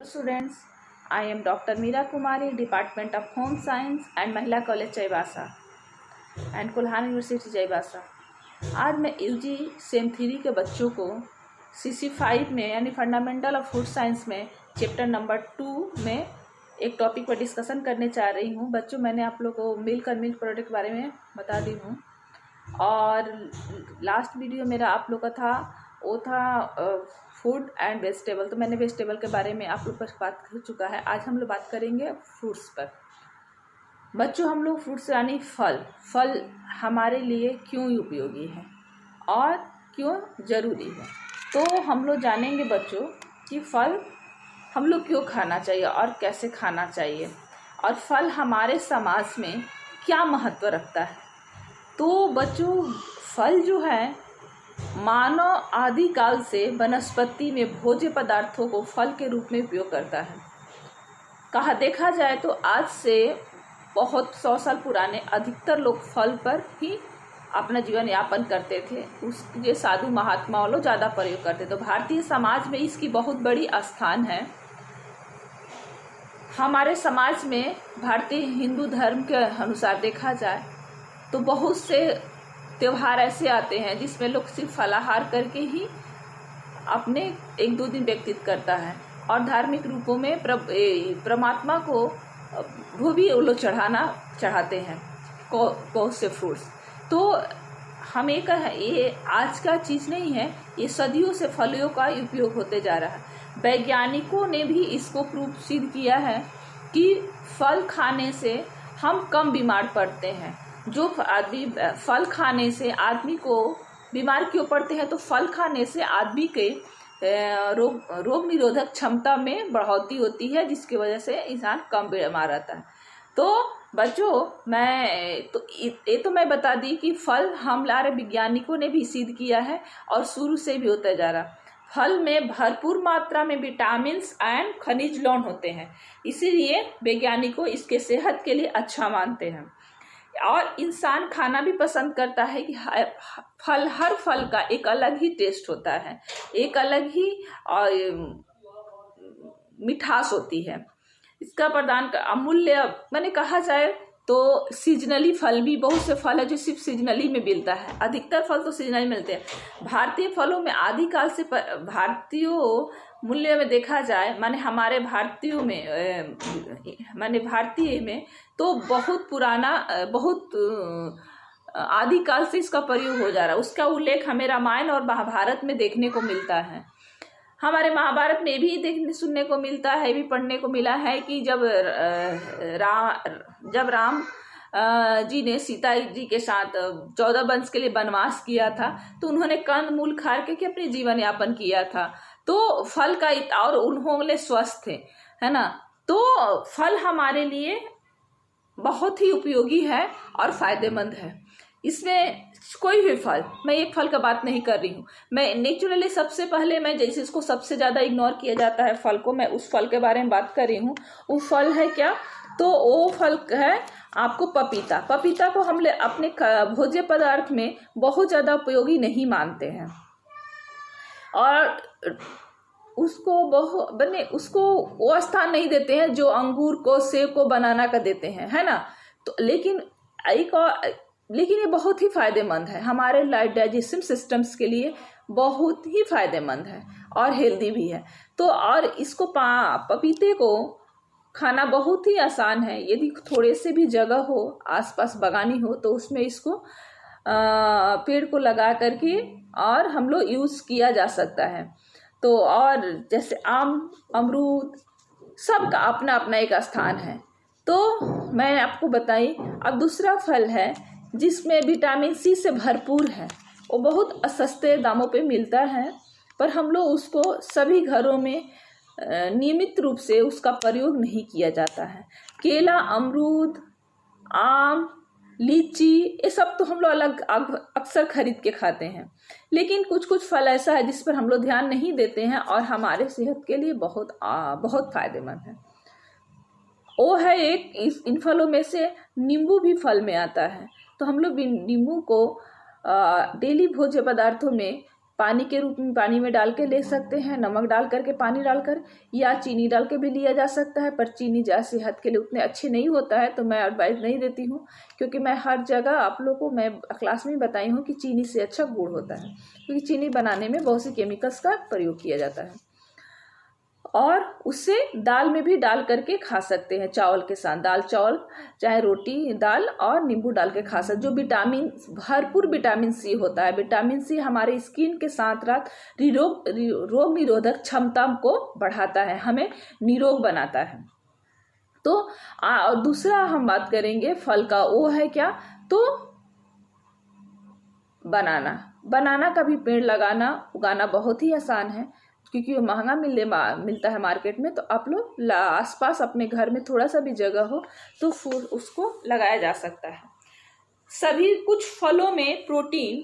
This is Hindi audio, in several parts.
Students, I am Dr. Meera Kumari, Department of Home Science and महिला college Chaibasa and Kolhan university Chaibasa. आज मैं यूजी सेम 3 के बच्चों को CC5 में यानी फंडामेंटल ऑफ फूड साइंस में चैप्टर नंबर 2 में एक टॉपिक पर डिस्कशन करने चाह रही हूँ। बच्चों, मैंने आप लोगों को मिल्क और मिल्क प्रोडक्ट के बारे में बता दी हूँ और लास्ट वीडियो मेरा आप लोग का था वो था फूड एंड वेजिटेबल। तो मैंने वेजिटेबल के बारे में आप लोग पर बात कर चुका है। आज हम लोग बात करेंगे फ्रूट्स पर। बच्चों, हम लोग फ्रूट्स यानी फल हमारे लिए क्यों उपयोगी है और क्यों ज़रूरी है, तो हम लोग जानेंगे बच्चों कि फल हम लोग क्यों खाना चाहिए और कैसे खाना चाहिए और फल हमारे समाज में क्या महत्व रखता है। तो बच्चों, फल जो है मानव आदिकाल से वनस्पति में भोज्य पदार्थों को फल के रूप में उपयोग करता है। देखा जाए तो आज से बहुत 100 साल पुराने अधिकतर लोग फल पर ही अपना जीवन यापन करते थे। उसके साधु महात्मा लोग ज़्यादा प्रयोग करते। तो भारतीय समाज में इसकी बहुत बड़ी स्थान है। हमारे समाज में भारतीय हिंदू धर्म के अनुसार देखा जाए तो बहुत से त्योहार ऐसे आते हैं जिसमें लोग सिर्फ फलाहार करके ही अपने 1-2 दिन व्यतीत करता है और धार्मिक रूपों में परमात्मा को वो भी वो लोग चढ़ाते हैं बहुत से फ्रूट्स। तो हम ये आज का चीज़ नहीं है, ये सदियों से फलों का उपयोग होते जा रहा है। वैज्ञानिकों ने भी इसको प्रूफ सिद्ध किया है कि फल खाने से हम कम बीमार पड़ते हैं। जो आदमी फल खाने से आदमी को बीमार क्यों पड़ते हैं, तो फल खाने से आदमी के रोग निरोधक क्षमता में बढ़ोतरी होती है, जिसकी वजह से इंसान कम बीमार रहता है। तो बच्चों, मैं बता दी कि फल हमारे वैज्ञानिकों ने भी सिद्ध किया है और शुरू से भी होता जा रहा। फल में भरपूर मात्रा में विटामिन एंड खनिज लवण होते हैं, इसीलिए वैज्ञानिकों इसके सेहत के लिए अच्छा मानते हैं और इंसान खाना भी पसंद करता है कि हर फल का एक अलग ही टेस्ट होता है, एक अलग ही मिठास होती है। इसका प्रदान का अमूल्य मैंने कहा जाए तो सीजनली फल भी बहुत से फल है जो सिर्फ सीजनली में मिलता है। अधिकतर फल तो सीजनली मिलते हैं। भारतीय फलों में आदिकाल से मूल्य में देखा जाए भारतीय में तो बहुत पुराना आदिकाल से इसका प्रयोग हो जा रहा है। उसका उल्लेख हमें रामायण और महाभारत में देखने को मिलता है। हमारे महाभारत में भी देखने सुनने को मिलता है, भी पढ़ने को मिला है कि जब राम जी ने सीता जी के साथ 14 वर्ष के लिए वनवास किया था, तो उन्होंने कंद मूल खा के अपने जीवन यापन किया था। तो फल का और उन्होंने स्वस्थ थे, है ना। तो फल हमारे लिए बहुत ही उपयोगी है और फायदेमंद है। इसमें कोई भी फल, मैं एक फल का बात नहीं कर रही हूँ, मैं नेचुरली सबसे पहले मैं जैसे इसको सबसे ज़्यादा इग्नोर किया जाता है फल को, मैं उस फल के बारे में बात कर रही हूँ। वो फल है क्या, तो वो फल है आपको पपीता को हम अपने भोज्य पदार्थ में बहुत ज़्यादा उपयोगी नहीं मानते हैं और उसको वो स्थान नहीं देते हैं जो अंगूर को, सेब को, बनाना का देते हैं, है ना। तो लेकिन ये बहुत ही फायदेमंद है हमारे डाइजेस्टिव सिस्टम्स के लिए, बहुत ही फायदेमंद है और हेल्दी भी है। तो और इसको पपीते को खाना बहुत ही आसान है। यदि थोड़े से भी जगह हो, आसपास बगानी हो, तो उसमें इसको पेड़ को लगा करके और हम लोग यूज़ किया जा सकता है। तो और जैसे आम, अमरूद, सबका अपना अपना एक स्थान है। तो मैं आपको बताई। अब दूसरा फल है जिसमें विटामिन सी से भरपूर है, वो बहुत सस्ते दामों पे मिलता है, पर हम लोग उसको सभी घरों में नियमित रूप से उसका प्रयोग नहीं किया जाता है। केला, अमरूद, आम, लीची, ये सब तो हम लोग अक्सर खरीद के खाते हैं, लेकिन कुछ फल ऐसा है जिस पर हम लोग ध्यान नहीं देते हैं और हमारे सेहत के लिए बहुत फायदेमंद है। वो है इन फलों में से नींबू भी फल में आता है। तो हम लोग नींबू को डेली भोज्य पदार्थों में पानी के रूप में पानी में डाल के ले सकते हैं, नमक डाल करके पानी डालकर, या चीनी डाल के भी लिया जा सकता है। पर चीनी सेहत के लिए उतने अच्छे नहीं होता है, तो मैं एडवाइस नहीं देती हूँ, क्योंकि मैं हर जगह आप लोग को मैं क्लास में बताई हूँ कि चीनी से अच्छा गुड़ होता है, क्योंकि चीनी बनाने में बहुत सी केमिकल्स का प्रयोग किया जाता है। और उससे दाल में भी डाल करके खा सकते हैं, चावल के साथ, दाल चावल चाहे रोटी दाल और नींबू डाल के खा सकते, जो भरपूर विटामिन सी होता है। विटामिन सी हमारे स्किन के साथ साथ रोग निरोधक क्षमता को बढ़ाता है, हमें निरोग बनाता है। तो और दूसरा हम बात करेंगे फल का, वो है क्या, तो बनाना का भी पेड़ उगाना बहुत ही आसान है, क्योंकि वो महंगा मिलता है मार्केट में। तो आप लोग आसपास अपने घर में थोड़ा सा भी जगह हो तो फिर उसको लगाया जा सकता है। सभी कुछ फलों में प्रोटीन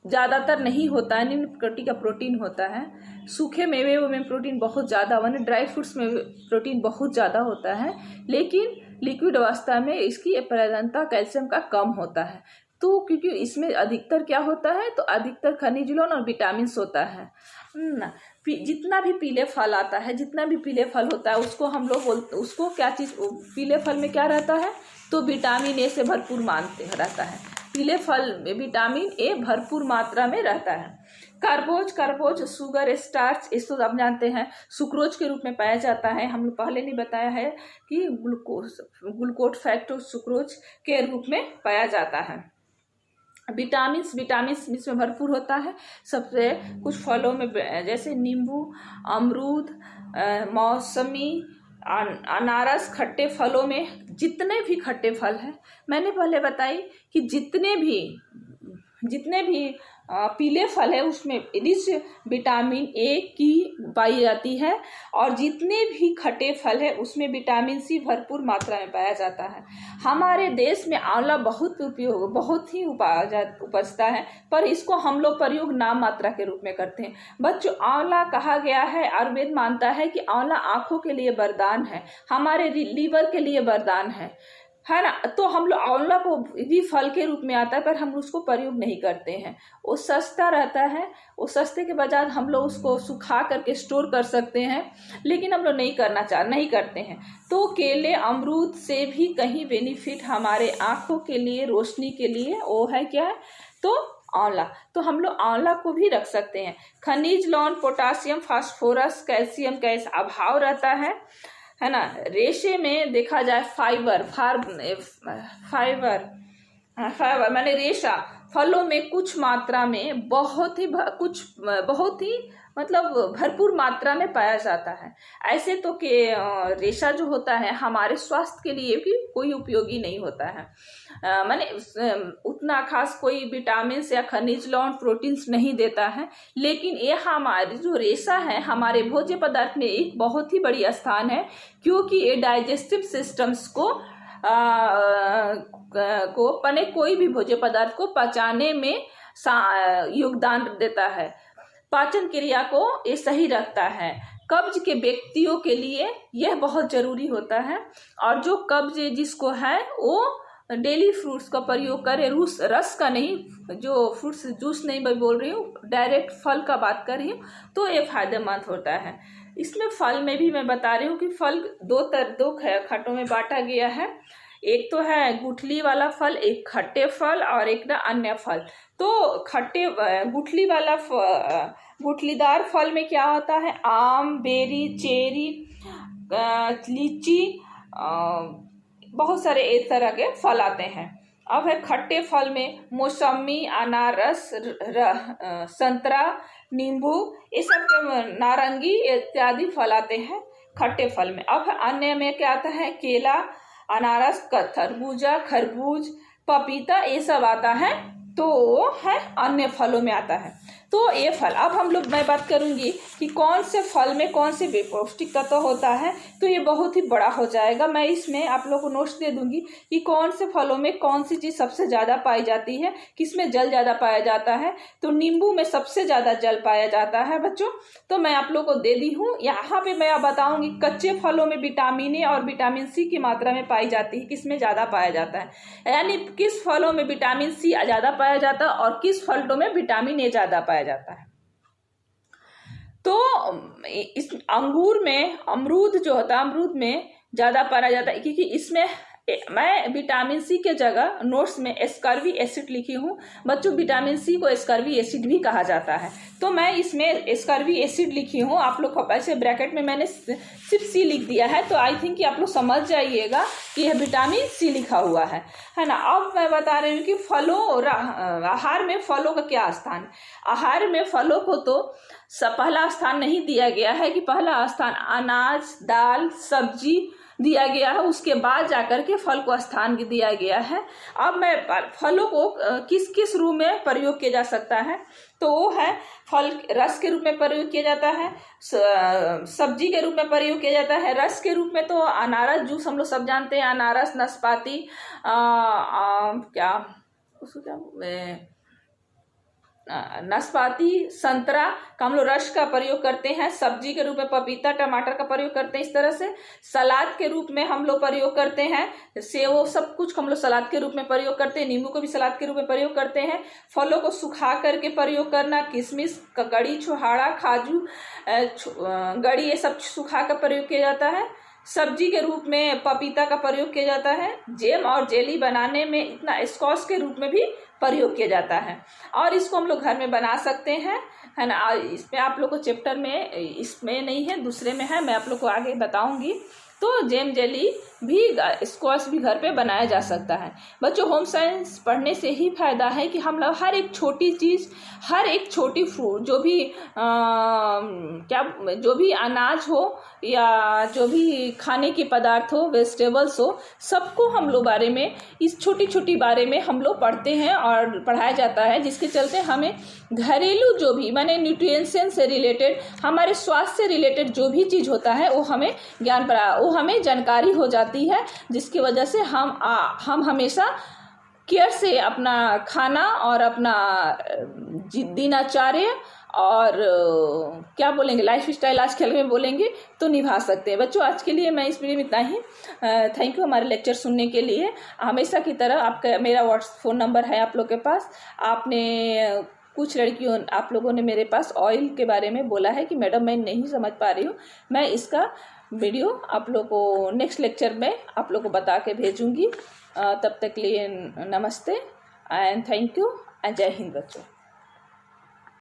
ज़्यादातर नहीं होता है, निम्न कोटि का प्रोटीन होता है। सूखे मेवे में प्रोटीन बहुत ज़्यादा, माने ड्राई फ्रूट्स में प्रोटीन बहुत ज़्यादा होता है, लेकिन लिक्विड अवस्था में इसकी प्रधानता कैल्शियम का कम होता है। तो क्योंकि इसमें अधिकतर क्या होता है, तो अधिकतर खनिज लवण और विटामिन होता है। जितना भी पीले फल आता है, जितना भी पीले फल होता है, उसको हम लोग उसको क्या चीज़, पीले फल में क्या रहता है, तो विटामिन ए से भरपूर रहता है। पीले फल में विटामिन ए भरपूर मात्रा में रहता है। कार्बोज शुगर, स्टार्च, इसको आप जानते हैं, सुक्रोज के रूप में पाया जाता है। हम लोग पहले नहीं बताया है कि ग्लूकोज फैक्टोज सुक्रोज के रूप में पाया जाता है। विटामिन इसमें भरपूर होता है। सबसे कुछ फलों में जैसे नींबू, अमरूद, मौसमी, अनारस, खट्टे फलों में जितने भी खट्टे फल हैं, मैंने पहले बताई कि जितने भी पीले फल है उसमें रिच विटामिन ए की पाई जाती है, और जितने भी खट्टे फल है उसमें विटामिन सी भरपूर मात्रा में पाया जाता है। हमारे देश में आंवला बहुत ही उपजता है, पर इसको हम लोग प्रयोग नाम मात्रा के रूप में करते हैं। बच्चों, आंवला कहा गया है, आयुर्वेद मानता है कि आंवला आंखों के लिए वरदान है, हमारे लीवर के लिए वरदान है ना। तो हम लोग आंवला को भी फल के रूप में आता है, पर हम उसको प्रयोग नहीं करते हैं। वो सस्ता रहता है, वो सस्ते के बजाय हम लोग उसको सुखा करके स्टोर कर सकते हैं, लेकिन हम लोग नहीं करते हैं। तो केले, अमरूद से भी कहीं बेनिफिट हमारे आंखों के लिए, रोशनी के लिए, वो है क्या, तो आंवला। तो हम लोग आंवला को भी रख सकते हैं। खनिज लवण, पोटासियम, फास्फोरस, कैल्शियम का अभाव रहता है ना। रेशे में देखा जाए फाइबर माने रेशा फलों में कुछ मात्रा में बहुत ही मतलब भरपूर मात्रा में पाया जाता है। ऐसे तो कि रेशा जो होता है हमारे स्वास्थ्य के लिए भी कोई उपयोगी नहीं होता है, माने उतना खास कोई विटामिन या खनिज लवण, प्रोटीन्स नहीं देता है। लेकिन ये हमारी जो रेशा है हमारे भोज्य पदार्थ में एक बहुत ही बड़ी स्थान है, क्योंकि ये डाइजेस्टिव सिस्टम्स को कोई भी भोज्य पदार्थ को पचाने में योगदान देता है, पाचन क्रिया को ये सही रखता है। कब्ज के व्यक्तियों के लिए यह बहुत जरूरी होता है, और जो कब्ज जिसको है वो डेली फ्रूट्स का प्रयोग करे, रस का नहीं, जो फ्रूट्स जूस नहीं मैं बोल रही हूँ, डायरेक्ट फल का बात कर रही हूँ, तो ये फायदेमंद होता है। इसमें फल में भी मैं बता रही हूँ कि फल दो खट्टों में बांटा गया है। एक तो है गुठली वाला फल, एक खट्टे फल, और एक ना अन्य फल। तो गुठलीदार फल में क्या होता है, आम, बेरी, चेरी, लीची, बहुत सारे इस तरह के फल आते हैं। अब है खट्टे फल में मौसमी, अनारस, संतरा, नींबू, ये सब के, नारंगी इत्यादि फल आते हैं खट्टे फल में। अब अन्य में क्या आता है, केला, अनारस, तरबूजा, खरबूज, पपीता, ये सब आता है, तो है अन्य फलों में आता है। तो ये फल, अब मैं बात करूंगी कि कौन से फल में कौन से पौष्टिक तत्व होता है, तो ये बहुत ही बड़ा हो जाएगा। मैं इसमें आप लोगों को नोट्स दे दूंगी कि कौन से फलों में कौन सी चीज़ सबसे ज़्यादा पाई जाती है, किसमें जल ज़्यादा पाया जाता है। तो नींबू में सबसे ज़्यादा जल पाया जाता है बच्चों, तो मैं आप लोगों को दे दी हूँ। यहाँ पे मैं बताऊँगी कच्चे फलों में विटामिन ए और विटामिन सी की मात्रा में पाई जाती है, किसमें ज़्यादा पाया जाता है, यानी किस फलों में विटामिन सी ज़्यादा पाया जाता है और किस फलों में विटामिन ए ज़्यादा पाया जाता है। तो इस अंगूर में अमरूद जो होता है, अमरूद में ज़्यादा पाया जाता है, क्योंकि इसमें मैं विटामिन सी के जगह नोट्स में एस्कॉर्बिक एसिड लिखी हूँ बच्चों। विटामिन सी को एस्कॉर्बिक एसिड भी कहा जाता है, तो मैं इसमें एस्कॉर्बिक एसिड लिखी हूँ। आप लोग को ऐसे ब्रैकेट में मैंने सिर्फ सी लिख दिया है, तो आई थिंक कि आप लोग समझ जाइएगा कि यह विटामिन सी लिखा हुआ है ना। अब मैं बता रही हूँ कि फलों और आहार में फलों का क्या स्थान। आहार में फलों को तो पहला स्थान नहीं दिया गया है कि पहला स्थान अनाज, दाल, सब्जी दिया गया है, उसके बाद जाकर के फल को स्थान दिया गया है। अब मैं फलों को किस किस रूप में प्रयोग किया जा सकता है, तो वो है फल रस के रूप में प्रयोग किया जाता है, सब्जी के रूप में प्रयोग किया जाता है। रस के रूप में तो अनारस जूस हम लोग सब जानते हैं, अनारस, नाशपाती, क्या उसको क्या नाशपाती, संतरा का हम लोग रस का प्रयोग करते हैं। सब्जी के रूप में पपीता, टमाटर का प्रयोग करते हैं। इस तरह से सलाद के रूप में हम लोग प्रयोग करते हैं। सेव, सब कुछ हम लोग सलाद के रूप में प्रयोग करते हैं। नींबू को भी सलाद के रूप में प्रयोग करते हैं। फलों को सुखा करके प्रयोग करना, किशमिश, ककड़ी, छुहाड़ा, काजू, गड़ी, ये सब सुखा कर प्रयोग किया जाता है। सब्जी के रूप में पपीता का प्रयोग किया जाता है। जेम और जेली बनाने में इतना स्कॉच के रूप में भी प्रयोग किया जाता है, और इसको हम लोग घर में बना सकते हैं, है ना। इसमें आप लोग को चैप्टर में इसमें नहीं है, दूसरे में है, मैं आप लोग को आगे बताऊंगी। तो जेम जेली भी, स्क्वैश भी घर पे बनाया जा सकता है। बच्चों होम साइंस पढ़ने से ही फायदा है कि हम लोग हर एक छोटी चीज़, हर एक छोटी फ्रूट, जो भी अनाज हो या जो भी खाने के पदार्थ हो, वेजिटेबल्स हो, सबको हम लोग बारे में, इस छोटी छोटी बारे में हम लोग पढ़ते हैं और पढ़ाया जाता है, जिसके चलते हमें घरेलू जो भी माने न्यूट्रिशन से रिलेटेड, हमारे स्वास्थ्य से रिलेटेड जो भी चीज़ होता है वो हमें वो हमें जानकारी हो जाती है, जिसकी वजह से हम हमेशा केयर से अपना खाना और अपना दिनचर्या और क्या बोलेंगे लाइफ स्टाइल आजकल में बोलेंगे तो निभा सकते हैं। बच्चों आज के लिए मैं इस वीडियो में इतना ही। थैंक यू हमारे लेक्चर सुनने के लिए। हमेशा की तरह आपका मेरा व्हाट्सएप फ़ोन नंबर है आप लोग के पास। आपने कुछ लड़कियों आप लोगों ने मेरे पास ऑयल के बारे में बोला है कि मैडम मैं नहीं समझ पा रही हूँ, मैं इसका वीडियो आप लोग को नेक्स्ट लेक्चर में आप लोग को बता के भेजूंगी। तब तक लिए नमस्ते एंड थैंक यू एंड जय हिंद बच्चों।